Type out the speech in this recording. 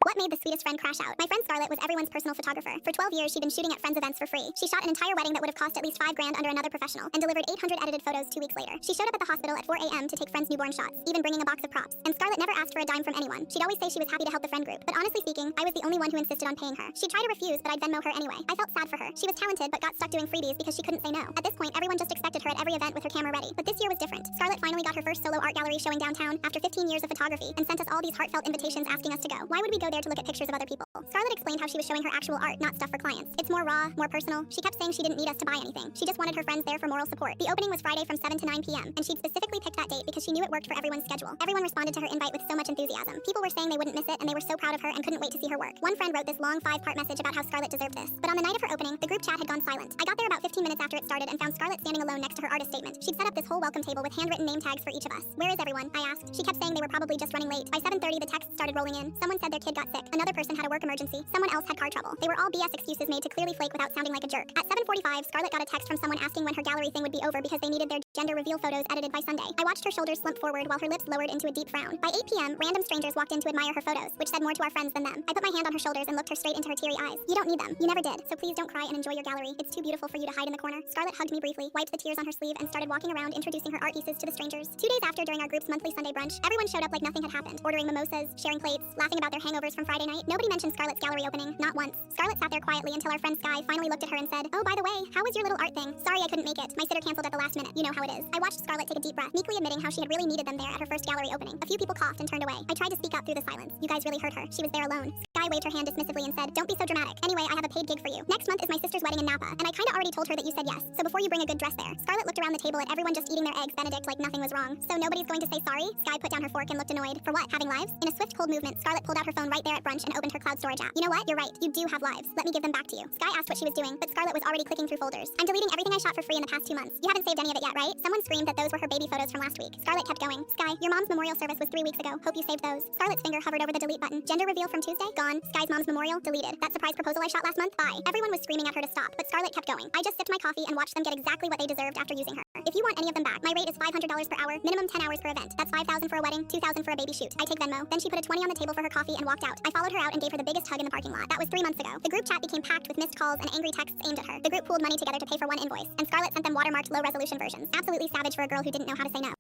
What made the sweetest friend crash out? My friend Scarlett was everyone's personal photographer. For 12 years, she'd been shooting at friends' events for free. She shot an entire wedding that would have cost at least $5 grand under another professional, and delivered 800 edited photos 2 weeks later. She showed up at the hospital at 4 a.m. to take friends' newborn shots, even bringing a box of props. And Scarlett never asked for a dime from anyone. She'd always say she was happy to help the friend group. But honestly speaking, I was the only one who insisted on paying her. She'd try to refuse, but I'd Venmo her anyway. I felt sad for her. She was talented, but got stuck doing freebies because she couldn't say no. At this point, everyone just expected her at every event with her camera ready. But this year was different. Scarlett finally got her first solo art gallery showing downtown after 15 years of photography, and sent us all these heartfelt invitations asking us to go. Why would we go there to look at pictures of other people? Scarlett explained how she was showing her actual art, not stuff for clients. It's more raw, more personal. She kept saying she didn't need us to buy anything. She just wanted her friends there for moral support. The opening was Friday from 7 to 9 p.m., and she'd specifically picked that date because she knew it worked for everyone's schedule. Everyone responded to her invite with so much enthusiasm. People were saying they wouldn't miss it, and they were so proud of her and couldn't wait to see her work. One friend wrote this long 5-part message about how Scarlett deserved this. But on the night of her opening, the group chat had gone silent. I got there about 15 minutes after it started and found Scarlett standing alone next to her artist statement. She'd set up this whole welcome table with handwritten name tags for each of us. Where is everyone? I asked. She kept saying they were probably just running late. By 7:30, the texts started rolling in. Someone said their kid got sick. Another person had a work emergency. Someone else had car trouble. They were all BS excuses made to clearly flake without sounding like a jerk. At 7:45, Scarlett got a text from someone asking when her gallery thing would be over because they needed their gender reveal photos edited by Sunday. I watched her shoulders slump forward while her lips lowered into a deep frown. By 8 p.m., random strangers walked in to admire her photos, which said more to our friends than them. I put my hand on her shoulders and looked her straight into her teary eyes. You don't need them. You never did. So please don't cry and enjoy your gallery. It's too beautiful for you to hide in the corner. Scarlett hugged me briefly, wiped the tears on her sleeve, and started walking around introducing her art pieces to the strangers. 2 days after, during our group's monthly Sunday brunch, everyone showed up like nothing had happened, ordering mimosas, sharing plates, laughing about their hangovers from Friday night. Nobody mentioned Scarlett's gallery opening, not once. Scarlett sat there quietly until our friend Sky finally looked at her and said, "Oh, by the way, how was your little art thing? Sorry I couldn't make it. My sitter canceled at the last minute. You know how it is." I watched Scarlett take a deep breath, meekly admitting how she had really needed them there at her first gallery opening. A few people coughed and turned away. I tried to speak out through the silence. You guys really hurt her. She was there alone. Sky waved her hand dismissively and said, "Don't be so dramatic. Anyway, I have a paid gig for you. Next month is my sister's wedding in Napa, and I kinda already told her that you said yes. So before you bring a good dress there." Scarlett looked around the table at everyone just eating their eggs Benedict like nothing was wrong. "So nobody's going to say sorry?" Sky put down her fork and looked annoyed. "For what? Having lives?" In a swift, cold movement, Scarlett pulled out her phone right there at brunch and opened her cloud storage app. "You know what? You're right. You do have lives. Let me give them back to you." Sky asked what she was doing, but Scarlett was already clicking through folders. "I'm deleting everything I shot for free in the past 2 months. You haven't saved any of it yet, right?" Someone screamed that those were her baby photos from last week. Scarlett kept going. "Sky, your mom's memorial service was 3 weeks ago. Hope you saved those." Scarlett's finger hovered over the delete button. Gender reveal from Tuesday? Gone. Sky's mom's memorial? Deleted. That surprise proposal I shot last month? Bye. Everyone was screaming at her to stop, but Scarlett kept going. I just sipped my coffee and watched them get exactly what they deserved after using her. If you want any of them back, my rate is $500 per hour, minimum 10 hours per event. That's $5,000 for a wedding, $2,000 for a baby shoot. I take Venmo. Then she put a 20 on the table for her coffee and walked out. I followed her out and gave her the biggest hug in the parking lot. That was 3 months ago. The group chat became packed with missed calls and angry texts aimed at her. The group pooled money together to pay for one invoice, and Scarlett sent them watermarked low-resolution versions. Absolutely savage for a girl who didn't know how to say no.